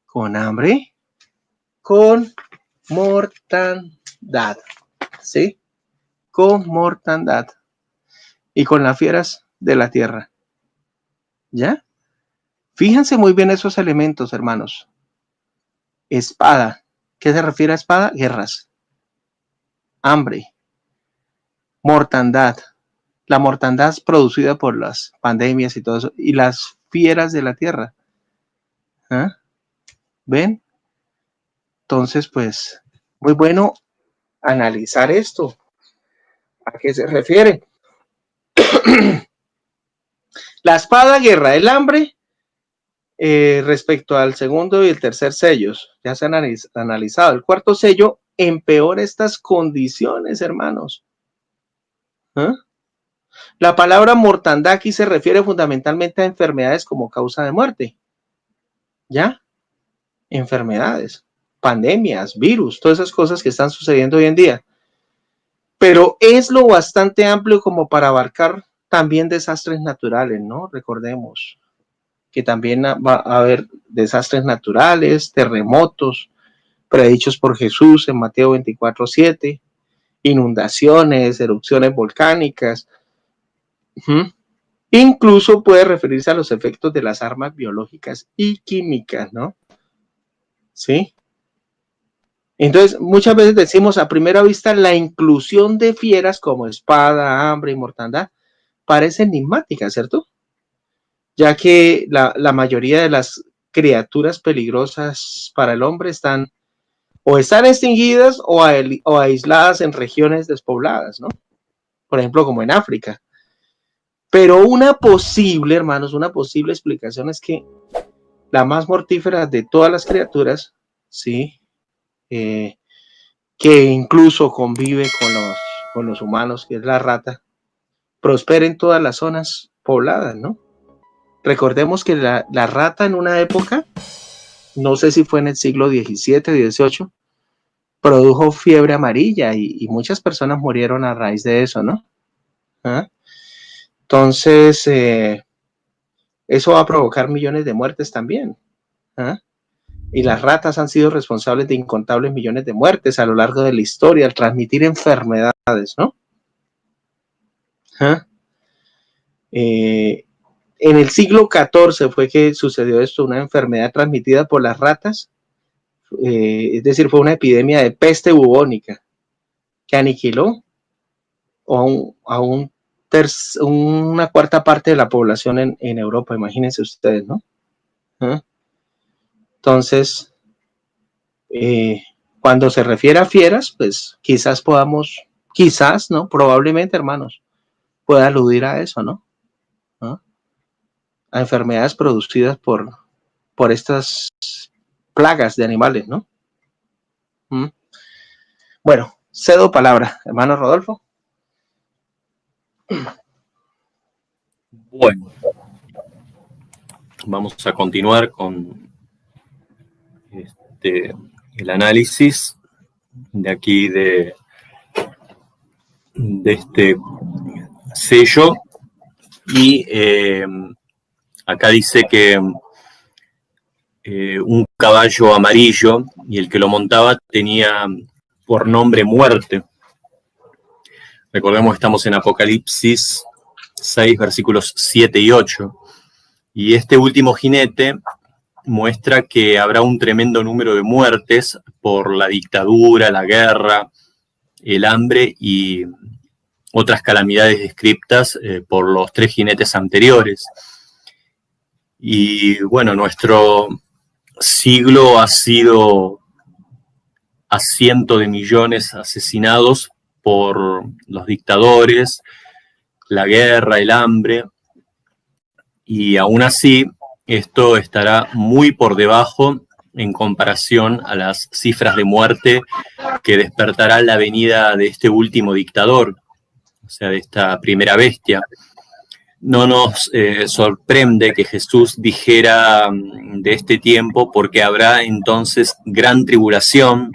con hambre, con mortandad, ¿sí? Con mortandad y con las fieras de la tierra. ¿Ya? Fíjense muy bien esos elementos, hermanos. Espada. ¿Qué se refiere a espada? Guerras. Hambre. Mortandad. La mortandad es producida por las pandemias y todo eso. Y las fieras de la tierra. ¿Ah? ¿Ven? Entonces, pues, muy bueno analizar esto. ¿A qué se refiere? La espada, guerra, el hambre, respecto al segundo y el tercer sellos, ya se han analizado. El cuarto sello empeora estas condiciones, hermanos. ¿Ah? La palabra mortandad aquí se refiere fundamentalmente a enfermedades como causa de muerte. ¿Ya? Enfermedades, pandemias, virus, todas esas cosas que están sucediendo hoy en día. Pero es lo bastante amplio como para abarcar también desastres naturales, ¿no? Recordemos que también va a haber desastres naturales, terremotos, predichos por Jesús en Mateo 24:7, inundaciones, erupciones volcánicas. Incluso puede referirse a los efectos de las armas biológicas y químicas, ¿no? ¿Sí? Entonces, muchas veces decimos a primera vista la inclusión de fieras como espada, hambre y mortandad parece enigmática, ¿cierto? Ya que la mayoría de las criaturas peligrosas para el hombre están extinguidas o aisladas en regiones despobladas, ¿no? Por ejemplo, como en África. Pero una posible, hermanos, una posible explicación es que la más mortífera de todas las criaturas, ¿sí? Que incluso convive con los humanos, que es la rata, prospera en todas las zonas pobladas, ¿no? Recordemos que la rata en una época, no sé si fue en el siglo XVII, XVIII, produjo fiebre amarilla y muchas personas murieron a raíz de eso, ¿no? ¿Ah? Entonces, eso va a provocar millones de muertes también. ¿Ah? Y las ratas han sido responsables de incontables millones de muertes a lo largo de la historia al transmitir enfermedades, ¿no? ¿Ah? En el siglo XIV fue que sucedió esto, una enfermedad transmitida por las ratas, es decir, fue una epidemia de peste bubónica que aniquiló a una cuarta parte de la población en Europa, imagínense ustedes, ¿no? ¿Ah? Entonces, cuando se refiere a fieras, pues quizás ¿no? Probablemente, hermanos, pueda aludir a eso, ¿no? ¿Ah? A enfermedades producidas por estas plagas de animales, ¿no? Bueno, cedo palabra, hermano Rodolfo. Bueno, vamos a continuar con el análisis de aquí de este sello. Y acá dice que un caballo amarillo, y el que lo montaba tenía por nombre muerte. Recordemos que estamos en Apocalipsis 6, versículos 7 y 8. Y este último jinete muestra que habrá un tremendo número de muertes por la dictadura, la guerra, el hambre y otras calamidades descritas por los 3 jinetes anteriores. Y bueno, nuestro siglo ha sido a cientos de millones asesinados por los dictadores, la guerra, el hambre, y aún así esto estará muy por debajo en comparación a las cifras de muerte que despertará la venida de este último dictador, o sea, de esta primera bestia. No nos sorprende que Jesús dijera de este tiempo, porque habrá entonces gran tribulación,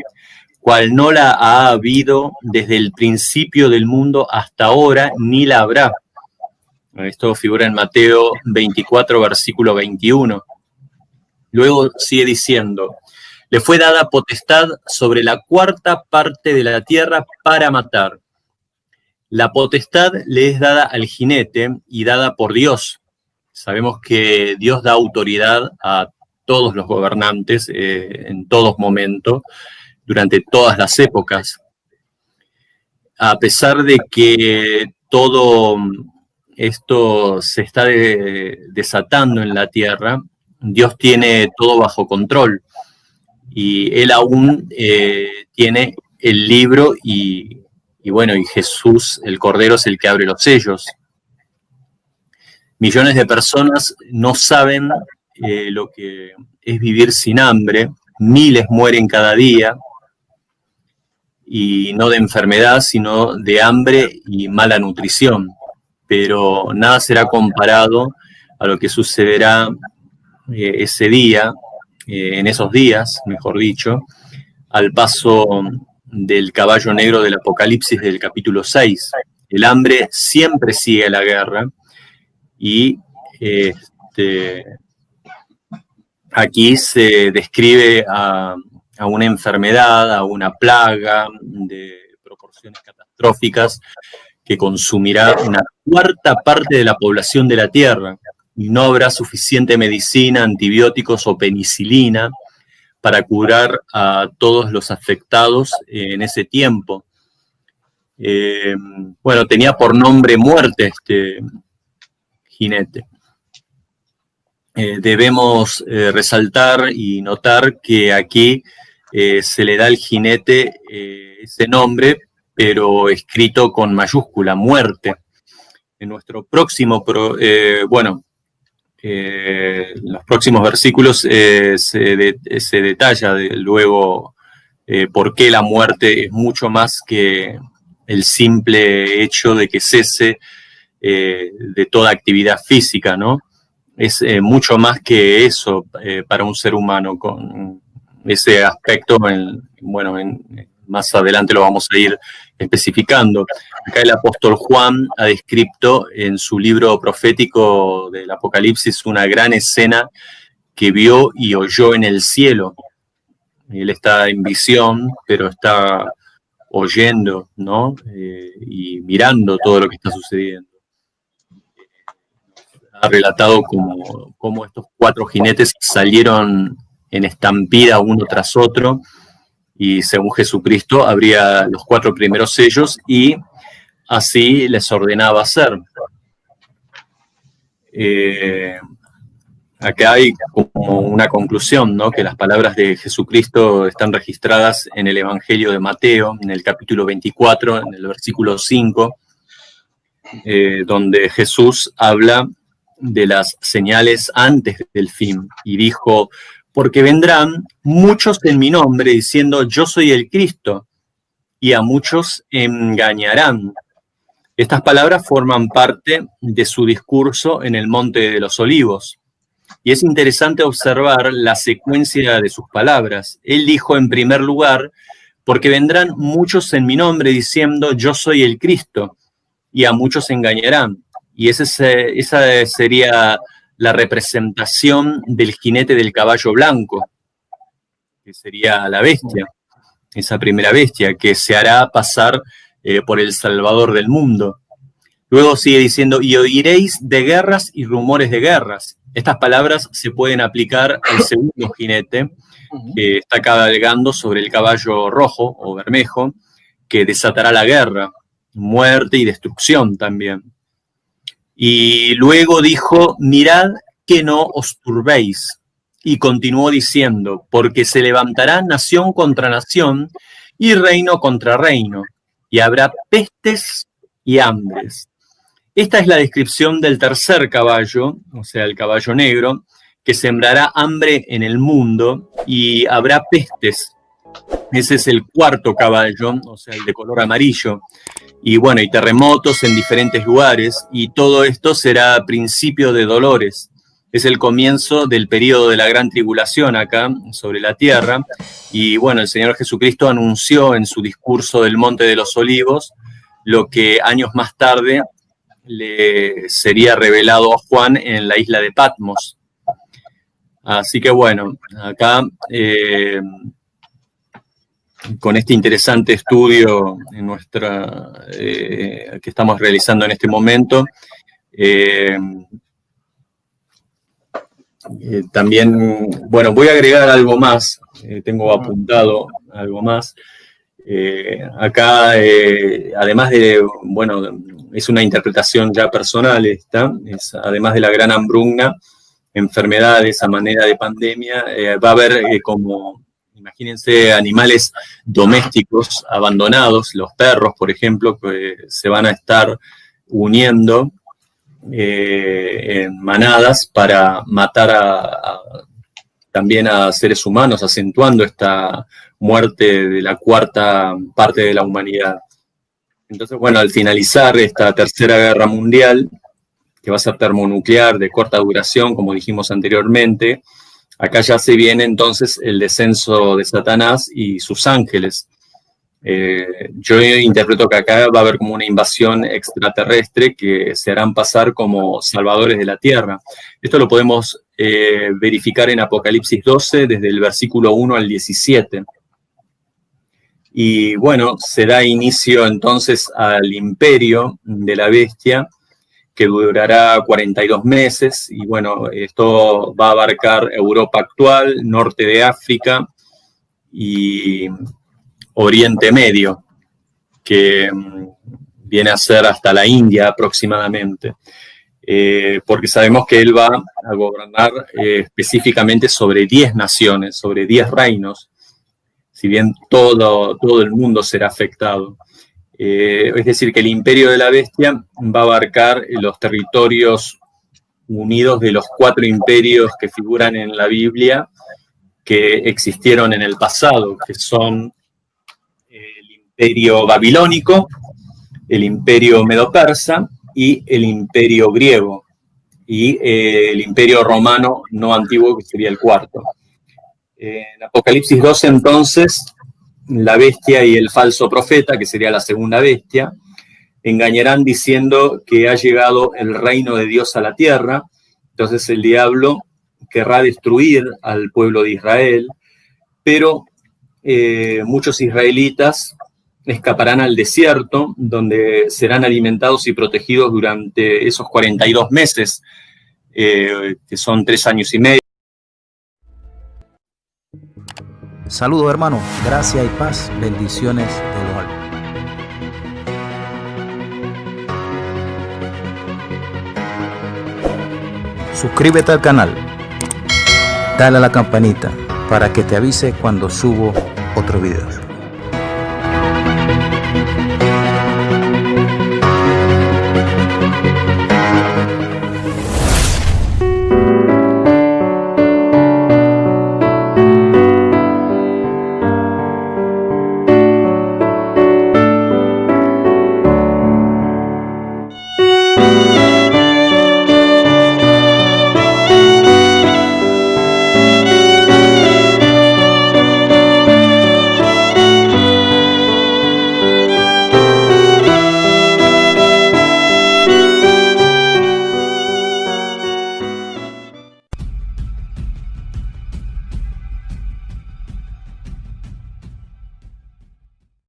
cual no la ha habido desde el principio del mundo hasta ahora, ni la habrá. Esto figura en Mateo 24, versículo 21. Luego sigue diciendo, le fue dada potestad sobre la cuarta parte de la tierra para matar. La potestad le es dada al jinete y dada por Dios. Sabemos que Dios da autoridad a todos los gobernantes en todos momentos, durante todas las épocas. A pesar de que todo esto se está desatando en la tierra, Dios tiene todo bajo control y Él aún tiene el libro y bueno, y Jesús, el Cordero, es el que abre los sellos. Millones de personas no saben lo que es vivir sin hambre, miles mueren cada día, y no de enfermedad, sino de hambre y mala nutrición. Pero nada será comparado a lo que sucederá ese día, en esos días, mejor dicho, al paso del caballo negro del Apocalipsis del capítulo 6. El hambre siempre sigue a la guerra y aquí se describe a una enfermedad, a una plaga de proporciones catastróficas que consumirá una cuarta parte de la población de la Tierra y no habrá suficiente medicina, antibióticos o penicilina para curar a todos los afectados en ese tiempo. Bueno, tenía por nombre muerte este jinete. Debemos resaltar y notar que aquí se le da al jinete ese nombre, pero escrito con mayúscula, muerte. En nuestro próximo, los próximos versículos se detalla luego por qué la muerte es mucho más que el simple hecho de que cese de toda actividad física, ¿no? Es mucho más que eso para un ser humano, con ese aspecto, más adelante lo vamos a ir especificando. Acá el apóstol Juan ha descrito en su libro profético del Apocalipsis una gran escena que vio y oyó en el cielo. Él está en visión, pero está oyendo, ¿no? Y mirando todo lo que está sucediendo. Ha relatado cómo estos 4 jinetes salieron en estampida uno tras otro, y según Jesucristo abría los 4 primeros sellos y así les ordenaba hacer. Acá hay como una conclusión, ¿no? Que las palabras de Jesucristo están registradas en el Evangelio de Mateo, en el capítulo 24, en el versículo 5, donde Jesús habla de las señales antes del fin, y dijo: porque vendrán muchos en mi nombre diciendo yo soy el Cristo, y a muchos engañarán. Estas palabras forman parte de su discurso en el Monte de los Olivos. Y es interesante observar la secuencia de sus palabras. Él dijo en primer lugar: porque vendrán muchos en mi nombre diciendo yo soy el Cristo, y a muchos engañarán. Y esa sería la representación del jinete del caballo blanco, que sería la bestia, esa primera bestia que se hará pasar por el Salvador del mundo. Luego sigue diciendo: y oiréis de guerras y rumores de guerras. Estas palabras se pueden aplicar al segundo jinete, que está cabalgando sobre el caballo rojo o bermejo, que desatará la guerra, muerte y destrucción también. Y luego dijo: mirad que no os turbéis. Y continuó diciendo: porque se levantará nación contra nación y reino contra reino, y habrá pestes y hambres. Esta es la descripción del tercer caballo, o sea, el caballo negro, que sembrará hambre en el mundo y habrá pestes. Ese es el cuarto caballo, o sea, el de color amarillo. Y bueno, y terremotos en diferentes lugares, y todo esto será principio de dolores. Es el comienzo del periodo de la gran tribulación acá sobre la tierra. Y bueno, el Señor Jesucristo anunció en su discurso del Monte de los Olivos lo que años más tarde le sería revelado a Juan en la isla de Patmos. Así que bueno, acá con este interesante estudio en que estamos realizando en este momento, también, bueno, voy a agregar algo más, tengo apuntado algo más. Acá, además de, bueno, es una interpretación ya personal esta, además de la gran hambruna, enfermedades a manera de pandemia, va a haber como, imagínense, animales domésticos abandonados, los perros, por ejemplo, que se van a estar uniendo en manadas para matar también a seres humanos, acentuando esta muerte de la cuarta parte de la humanidad. Entonces, bueno, al finalizar esta tercera guerra mundial, que va a ser termonuclear de corta duración, como dijimos anteriormente, acá ya se viene entonces el descenso de Satanás y sus ángeles. Yo interpreto que acá va a haber como una invasión extraterrestre que se harán pasar como salvadores de la tierra. Esto lo podemos verificar en Apocalipsis 12, desde el versículo 1 al 17. Y bueno, se da inicio entonces al imperio de la bestia, que durará 42 meses, y bueno, esto va a abarcar Europa actual, norte de África y Oriente Medio, que viene a ser hasta la India aproximadamente, porque sabemos que él va a gobernar específicamente sobre 10 naciones, sobre 10 reinos, si bien todo el mundo será afectado. Es decir, que el imperio de la bestia va a abarcar los territorios unidos de los 4 imperios que figuran en la Biblia que existieron en el pasado, que son el imperio babilónico, el imperio medo-persa y el imperio griego, y el imperio romano no antiguo, que sería el 4. En Apocalipsis 12, entonces, la bestia y el falso profeta, que sería la segunda bestia, engañarán diciendo que ha llegado el reino de Dios a la tierra. Entonces el diablo querrá destruir al pueblo de Israel, pero muchos israelitas escaparán al desierto, donde serán alimentados y protegidos durante esos 42 meses, que son 3 años y medio. Saludos, hermanos, gracia y paz, bendiciones de lo alto. Suscríbete al canal, dale a la campanita para que te avise cuando subo otros videos.